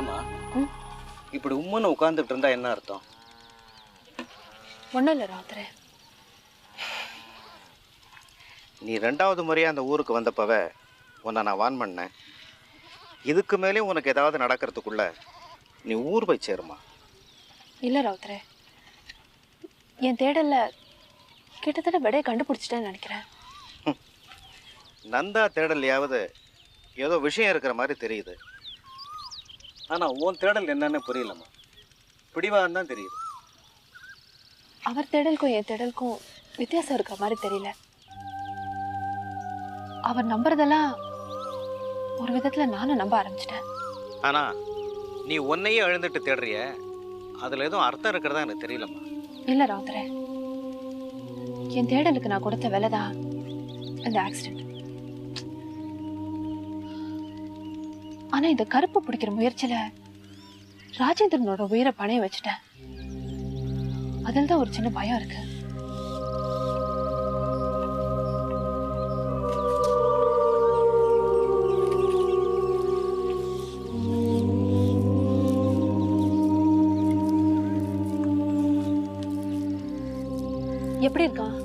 ஏமா இப்படி உம்முன்னு உட்கார்ந்துட்டு இருந்தா என்ன அர்த்தம்? ஒன்றும் இல்லை ராத்திரே. நீ 2வது முறையா அந்த ஊருக்கு வந்தப்பவே உன்னை நான் வான் பண்ணேன். இதுக்கு மேலே உனக்கு ஏதாவது நடக்கிறதுக்குள்ள நீ ஊர் போய் சேருமா? இல்லை ராத்திரே, என் தேடல்ல கிட்டத்தட்ட விடையை கண்டுபிடிச்சிட்டேன்னு நினைக்கிறேன். நந்தா தேடலையாவது ஏதோ விஷயம் இருக்கிற மாதிரி தெரியுது. ஆனால் உன் தேடல் என்னன்னு புரியலம்மா. பிடிவான்னு தான் தெரியுது. அவர் தேடலுக்கும் என் தேடலுக்கும் வித்தியாசம் இருக்கிற மாதிரி தெரியல. அவர் நம்புறதெல்லாம் ஒரு விதத்துல நானும் நம்ப ஆரம்பிச்சிட்டேன். ஆனா நீ உன்னையே எழுந்துட்டு தேடுறிய, அதுல எதுவும் அர்த்தம் இருக்கிறதா எனக்கு தெரியலம்மா. இல்ல ராத்திரே, என் தேடலுக்கு நான் கொடுத்த வேலைதான் இந்த ஆக்சிடென்ட். ஆனா இந்த கருப்பு பிடிக்கிற முயற்சியில ராஜேந்திரனோட உயிரை பணைய வச்சுட்டேன். அதில் தான் ஒரு சின்ன பயம் இருக்கு. எப்படி இருக்கான்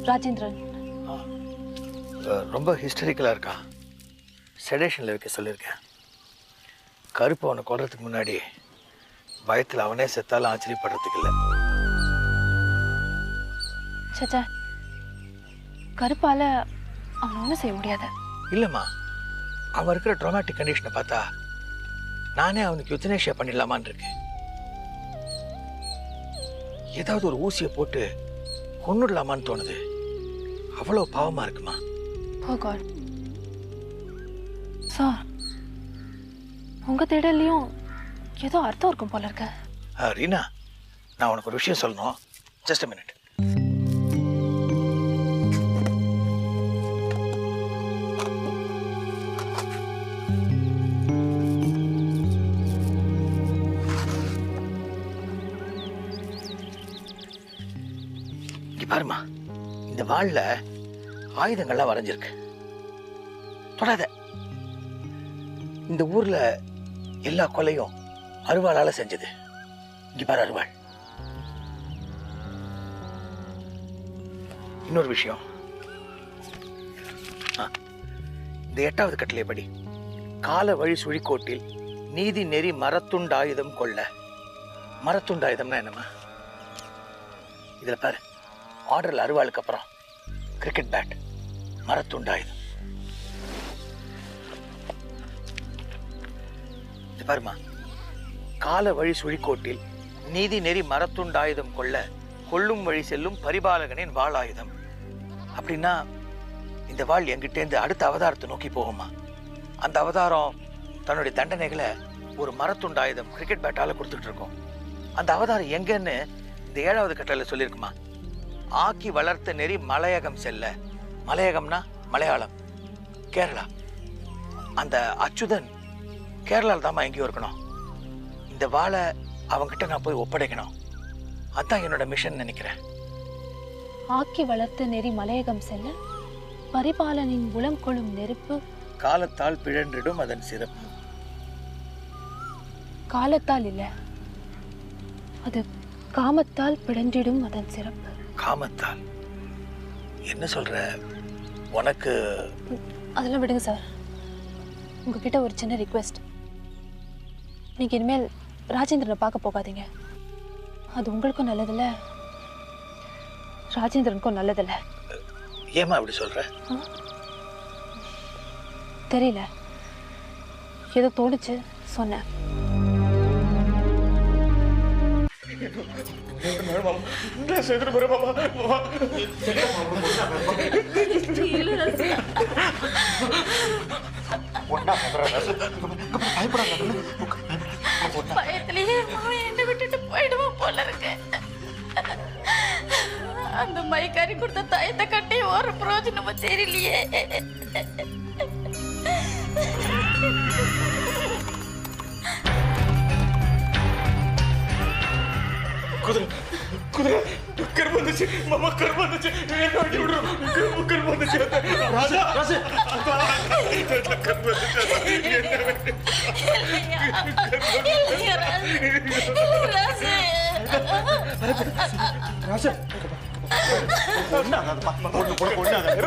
ராஜேந்திரன்? ரொம்ப ஹிஸ்டரிக்கலாக இருக்கான். செடேஷனில் வைக்க சொல்லியிருக்கேன். கருப்பு அவனை கொல்றதுக்கு முன்னாடி பயத்தில் அவனே செத்தாலும் ஆச்சரியப்படுறதுக்கு இல்லை. சச்சா, கருப்பால அவனை ஒன்றும் செய்ய முடியாது. இல்லைம்மா, அவன் இருக்கிற ட்ராமாட்டிக் கண்டிஷனை பார்த்தா நானே அவனுக்கு யுத்தனேஷியா பண்ணிடலாமான்னு இருக்கு. ஏதாவது ஒரு ஊசியை போட்டு கொன்னுடலாமான்னு தோணுது. அவ்வளோ பாவமாக இருக்குமா? ஓ காட் சார், உங்க தேடலையும் ஏதோ அர்த்தம் இருக்கும் போல இருக்க. ரீனா, நான் உனக்கு ஒரு விஷயம் சொல்லணும். Just a minute. இங்க பாருமா, இந்த வாள்ல ஆயுதங்கள்லாம் வரைஞ்சிருக்கு. தொடாத. இந்த ஊர்ல எல்லா கொலையும் அருவாளால செஞ்சது. இங்க பாரு அருவாள். இன்னொரு விஷயம், இந்த 8வது கட்டளை படி கால வழி சுழிக்கோட்டில் நீதி நெறி மரத்துண்டாயுதம் கொள்ள. மரத்துண்டாயுதம்னா என்னம்மா? இதுல பாரு, ஆர்டர்ல அருவாளுக்கு அப்புறம் கிரிக்கெட் பேட், மரத்துண்டாயுதம். பாருமா, கால வழி சுழிக்கோட்டில் நீதி நெறி மரத்துண்டாயுதம் கொள்ள கொள்ளும் வழி செல்லும் பரிபாலகனின் வாளாயுதம். அப்படின்னா இந்த வாள் என்கிட்டேருந்து அடுத்த அவதாரத்தை நோக்கி போகுமா? அந்த அவதாரம் தன்னுடைய தண்டனைகளை ஒரு மரத்துண்டாயுதம் கிரிக்கெட் பேட்டால கொடுத்துட்டு இருக்கோம். அந்த அவதாரம் எங்கன்னு இந்த 7வது கட்டளையில சொல்லியிருக்குமா? ஆக்கி வளர்த்த நெறி மலையகம் செல்ல. மலையகம்னா மலையாளம், கேரளா. அந்த அச்சுதன் கேரளாவில் தாம்மா எங்கேயோ இருக்கணும். இந்த வாளை அவங்கிட்ட நான் போய் ஒப்படைக்கணும். அதான் என்னோட மிஷன் நினைக்கிறேன். ஆக்கி வளர்த்து நெறி மலையகம் செல்ல பரிபாலனின் உளம் கொள்ளும் நெருப்பு காலத்தால் பிழன்றிடும் அதன் சிறப்பு. காலத்தால் இல்ல, அது காமத்தால் பிழன்றிடும் அதன் சிறப்பு. காமத்தால்? என்ன சொல்ற? உனக்கு அதெல்லாம் விடுங்க சார். உங்ககிட்ட ஒரு சின்ன ரிக்வெஸ்ட். நீங்க இனிமேல் ராஜேந்திரனை பார்க்க போகாதீங்க. அது உங்களுக்கும் நல்லதில்ல, ராஜேந்திரனுக்கும் நல்லதில்ல. ஏமா அப்படி சொல்ற? தெரியல, ஏதோ தோணுச்சு சொன்னேன். பயத்திலேயே என்ன விட்டுட்டு போயிடுவோம் போல இருக்கு. அந்த மைக்காரி கொடுத்த தாயத்தை கட்டி ஒரு பிரயோஜனமும் தெரியலையே. குதிரை குதிரை கரும்பு வந்துச்சு மாமா, கரும்பு வந்துச்சு. என்ன அடி விடுறோம்? கரும்பு வந்துச்சு. ராஜா ராஜா கரும்பு வந்துச்சு. ராசு ஒண்ணாகாதுப்பா உனக்கு ஒண்ணாகாது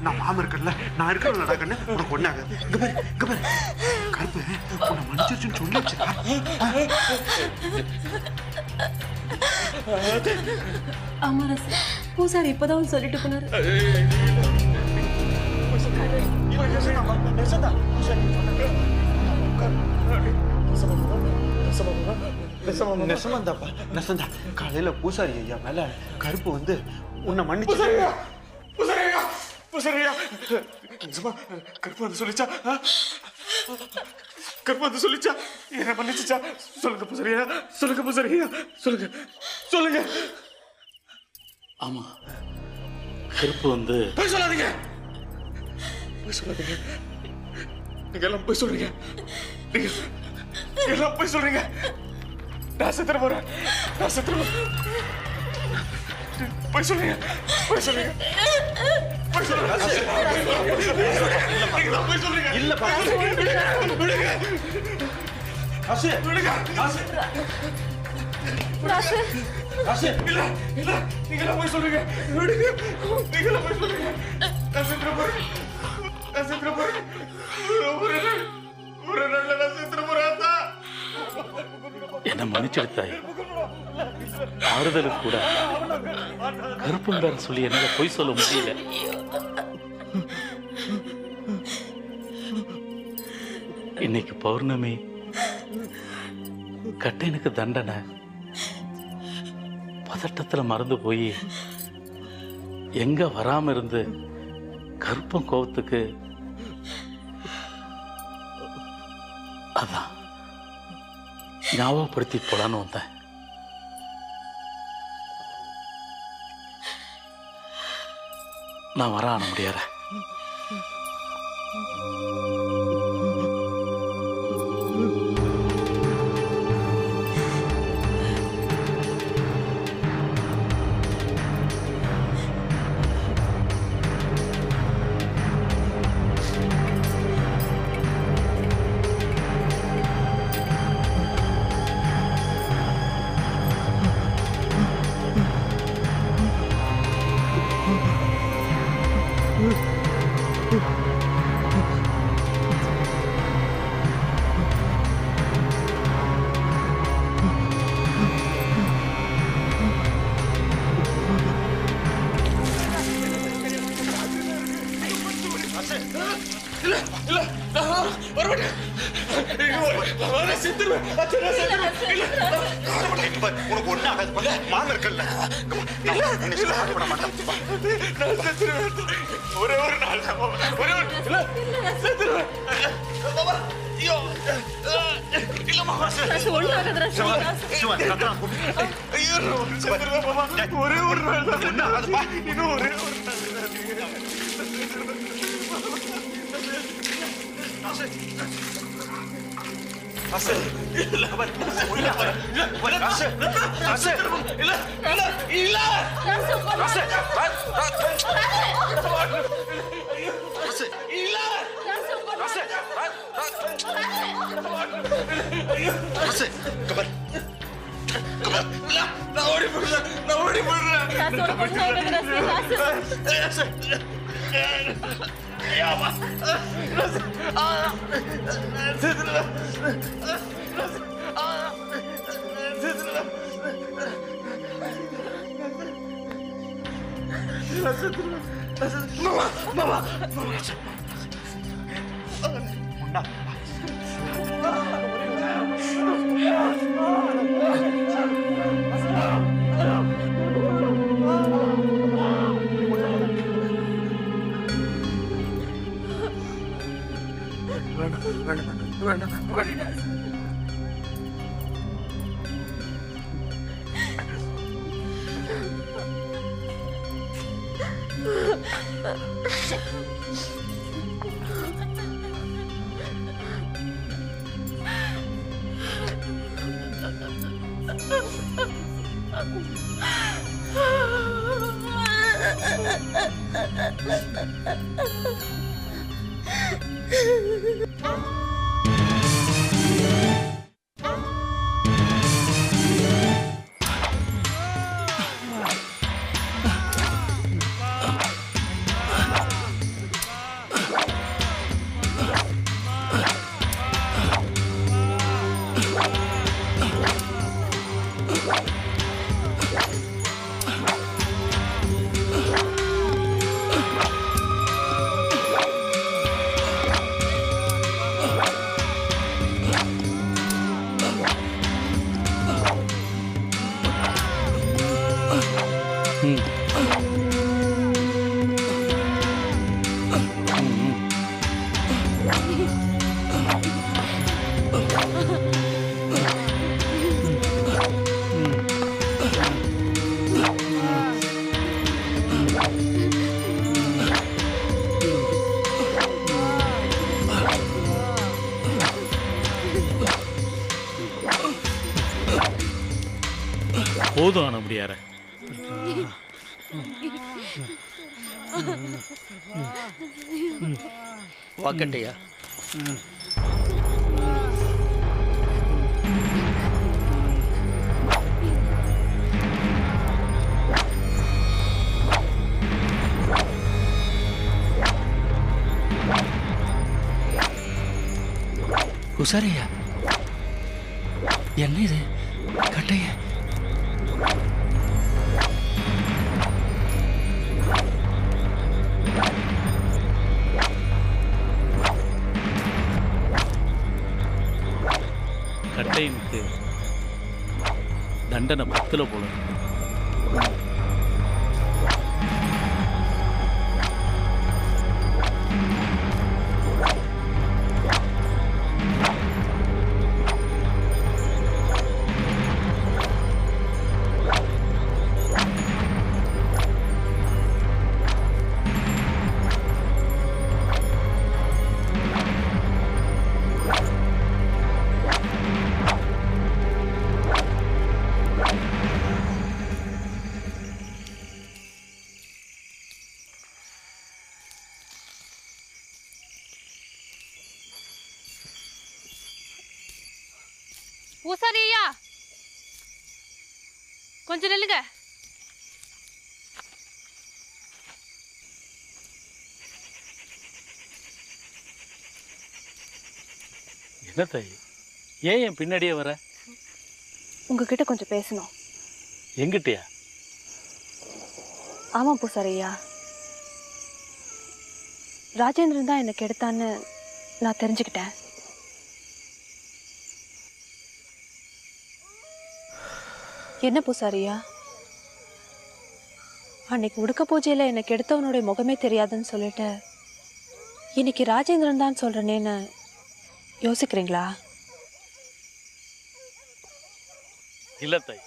நான் மாம இருக்கல நான் இருக்கிறேன்டா கண்ணு உனக்கு ஒண்ணாகாது இங்க பாரு கருப்பு உன்னை மன்னிச்சிருச்சுன்னு சொல்லிடுச்சுடா ஆமா ராசு பூசாரி இப்பதான் சொல்லிட்டு போனாரு நெசமாந்தாப்பா நெசந்தா காலையில பூசாரி ஐயா மேல கருப்பு வந்து உன்னை மன்னிச்சு கருப்பு வந்து சொல்லிச்சா கருப்பு வந்து சொல்லிச்சா என்ன மன்னிச்சுச்சா சொல்லுங்க பூசரியா சொல்லுங்க பூசரியா சொல்லுங்க சொல்லுங்க ஆமா கருப்பு வந்து போய் சொல்லாதீங்க நீங்க எல்லாம் போய் சொல்றீங்க நீங்க எல்லாம் போய் சொல்றீங்க நான் செத்துற போறேன் போய் சொல்றீங்க போய் சொல்றீங்க இல்லப்பா நீங்க போய் சொல்றீங்க நீங்க போய் சொல்றீங்க நான் செத்துற போறேன் ஒரு நாள்ல நான் செத்துற போறேன் என்ன மன்னிச்செடுத்தாய் ஆறுதலுக்கு கூட கருப்புங்கார சொல்லி என்னால பொய் சொல்ல முடியல இன்னைக்கு பௌர்ணமி கட்டைனுக்கு தண்டனை பதட்டத்துல மறந்து போய் எங்க வராம இருந்து கருப்பம் கோவத்துக்கு அதான் ஞாபகப்படுத்தி போலான்னு வந்தேன் நான் வர ஆன முடியாத உனக்கு ஒண்ணாகாது மாம இருக்கல ஒரே ஒரு நாள் ஒரே ஒரு செத்துருவேன் ஒரே ஒரு நாள் இன்னும் ஒரே ஒரு போதும் ஆன முடியார. வாக்கட்டையா. உசாரையா, என்ன இது கட்டைய? கட்டையனுக்கு தண்டனை 10 போல. பூசாரியா, கொஞ்சம் நில்லுங்க. என்ன தாய், ஏன் என் பின்னாடியே வர? உங்ககிட்ட கொஞ்சம் பேசணும். எங்கிட்டயா? ஆமாம் பூசாரியா, ராஜேந்திரன் தான் எனக்கு எடுத்தான்னு நான் தெரிஞ்சுக்கிட்டேன். என்ன பூசாரியா, அன்னைக்கு உடுக்க பூஜையில் எனக்கு எடுத்தவனுடைய முகமே தெரியாதுன்னு சொல்லிட்டு இன்னைக்கு ராஜேந்திரன் தான் சொல்றேனேன்னு யோசிக்கிறீங்களா? இல்ல தாய்,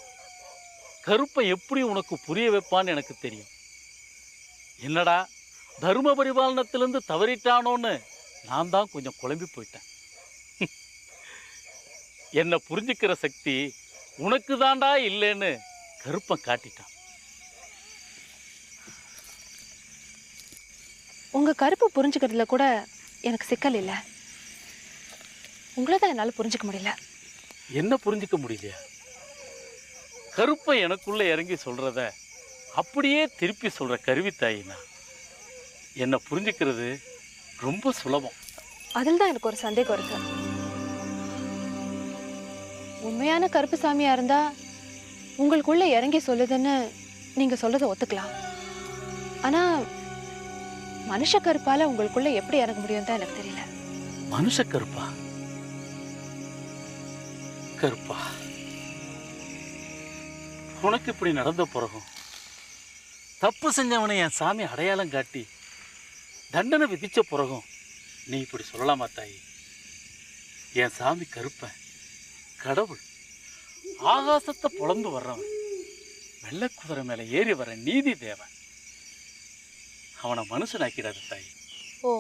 கருப்பை எப்படி உனக்கு புரிய வைப்பான்னு எனக்கு தெரியும். என்னடா தர்ம பரிபாலனத்திலிருந்து தவறிட்டானோன்னு நான் தான் கொஞ்சம் குழம்பி போயிட்டேன். என்னை புரிஞ்சுக்கிற சக்தி உனக்கு தாண்டா இல்லைன்னு கருப்பன் காட்டிட்டான். உங்க கருப்பு புரிஞ்சுக்கிறதுல கூட எனக்கு சிக்கல் இல்லை. உங்களை தான் என்னால் புரிஞ்சுக்க முடியல. என்ன புரிஞ்சுக்க முடியலையா? கருப்பை எனக்குள்ள இறங்கி சொல்றத அப்படியே திருப்பி சொல்ற கருவித்தாயினா என்னை புரிஞ்சுக்கிறது ரொம்ப சுலபம். அதில் தான் எனக்கு ஒரு சந்தேகம் இருக்கு. உண்மையான கருப்பு சாமியா இருந்தா உங்களுக்குள்ள இறங்கி சொல்லுதுன்னு நீங்க சொல்றதை ஒத்துக்கலாம். ஆனா மனுஷ கருப்பால உங்களுக்குள்ள எப்படி இறங்க முடியும் தான் எனக்கு தெரியல. மனுஷ கருப்பா? கருப்பா, உனக்கு இப்படி நடந்த பிறகும் தப்பு செஞ்சவனை என் சாமி அடையாளம் காட்டி தண்டனை விதிச்ச பிறகும் நீ இப்படி சொல்லலாமா தாயி? என் சாமி கருப்பன் கடவுள், ஆகாசத்தை பொழந்து வர்றவன், வெள்ளை குதிரை மேல ஏறி வர நீதி தேவன். அவனை மனுஷனாக்கிறாரு தாய். ஓ,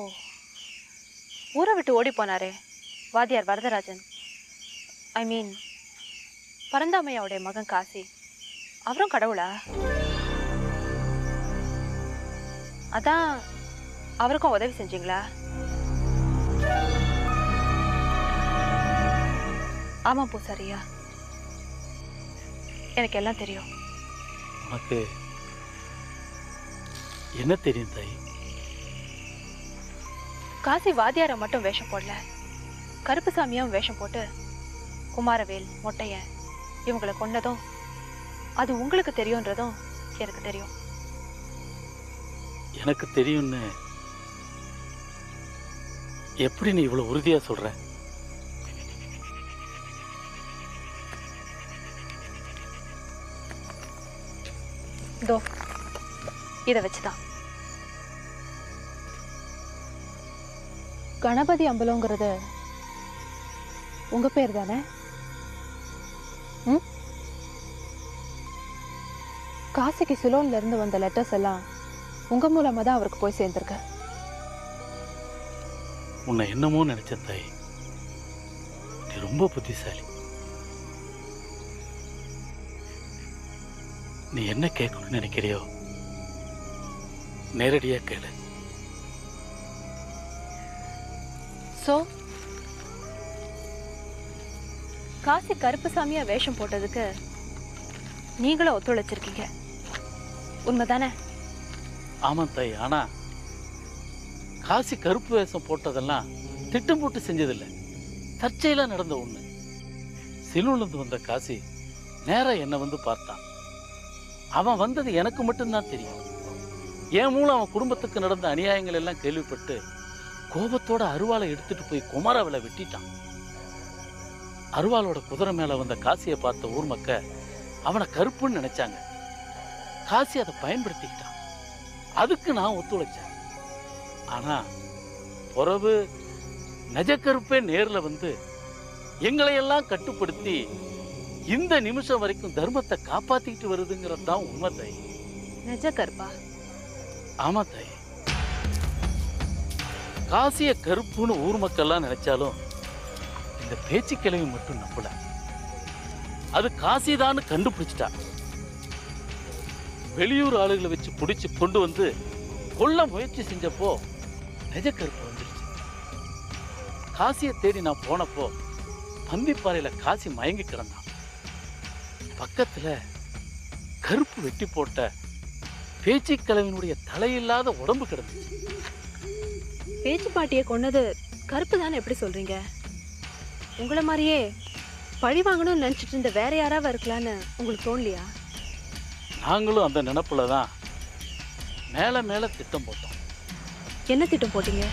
ஊரை விட்டு ஓடி போனாரே வாத்தியார் வரதராஜன், ஐ மீன் பரந்தாமையாவுடைய மகன் காசி, அவரும் கடவுளா? அதான் அவருக்கும் உதவி செஞ்சீங்களா? ஆமா பூசாரியா, எனக்கு எல்லாம் தெரியும். உனக்கு என்ன தெரியும் தாய்? காசி வாத்தியாரை மட்டும் வேஷம் போடல, கருப்புசாமியும் வேஷம் போட்டு குமாரவேல், மொட்டையன் இவங்களை கொன்னதும் அது உங்களுக்கு தெரியும்ன்றதும் எனக்கு தெரியும். எனக்கு தெரியும்னு எப்படி நீ இவ்வளவு உறுதியா சொல்ற? இதோ இதை வச்சுதான். கணபதி அம்பலங்கிறது உங்க பேர் தானே? காசிக்கு சிலோன்ல இருந்து வந்த லெட்டர்ஸ் எல்லாம் உங்க மூலமா தான் அவருக்கு போய் சேர்ந்திருக்கு. உன்னை என்னமோ நினைச்சேன் தாய், நீ ரொம்ப புத்திசாலி. நீ என்ன கேட்கணும்னு நினைக்கிறியோ நேரடியா கேளு. சோ காசி கருப்புசாமியா வேஷம் போட்டதுக்கு நீங்களும் ஒத்துழைச்சிருக்கீங்க, உண்மைதானே? ஆமாம் தாய். ஆனா காசி கருப்பு வேஷம் போட்டதெல்லாம் திட்டம் போட்டு செஞ்சதில்லை, தற்செயலா நடந்த ஒண்ணு. சிலூர்லேருந்து வந்த காசி நேரா என்னை வந்து பார்த்தான். அவன் வந்தது எனக்கு மட்டும்தான் தெரியும். என் மூலம் அவன் குடும்பத்துக்கு நடந்த அநியாயங்கள் எல்லாம் கேள்விப்பட்டு கோபத்தோட அருவாளை எடுத்துட்டு போய் குமாராவில் வெட்டிட்டான். அருவாளோட குதிரை மேல வந்த காசியை பார்த்த ஊர் மக்க அவனை கருப்புன்னு நினைச்சாங்க. காசி அதை பயன்படுத்திக்கிட்டான். அதுக்கு நான் ஒத்துழைச்சேன். ஆனா பிறகு நஜக்கருப்பே நேர்ல வந்து எங்களையெல்லாம் கட்டுப்படுத்தி இந்த நிமிஷம் வரைக்கும் தர்மத்தை காப்பாத்திக்கிட்டு வருதுங்கிறது தான் உண்மை தாய். நிஜ கருப்பா? ஆமா தாய். காசிய கருப்புன்னு ஊர் மக்கள்லாம் நினைச்சாலும் இந்த பேச்சு கிழவி மட்டும் நம்பல. அது காசிதான்னு கண்டுபிடிச்சிட்டா. வெளியூர் ஆளுகளை வச்சு பிடிச்சு கொண்டு வந்து கொல்ல முயற்சி செஞ்சப்போ நிஜ கருப்பு வந்துருச்சு. காசியை தேடி நான் போனப்போ பந்திப்பாறையில காசி மயங்கி கிடந்தான். பக்கத்துல கருப்பு வெட்டி போட்ட பேச்சுக்கிழவினுடைய தலையில்லாத உடம்பு கிடந்துச்சு. பேச்சு பாட்டியை கொன்னது கருப்பு தானே எப்படி சொல்றீங்க? உங்களை மாதிரியே பழி வாங்கணும்னு நினைச்சிட்டு இருந்த வேற யாராவது இருக்கலான்னு உங்களுக்கு தோணலையா? நாங்களும் அந்த நினைப்புல தான் மேல மேல திட்டம் போட்டோம். என்ன திட்டம் போட்டீங்க?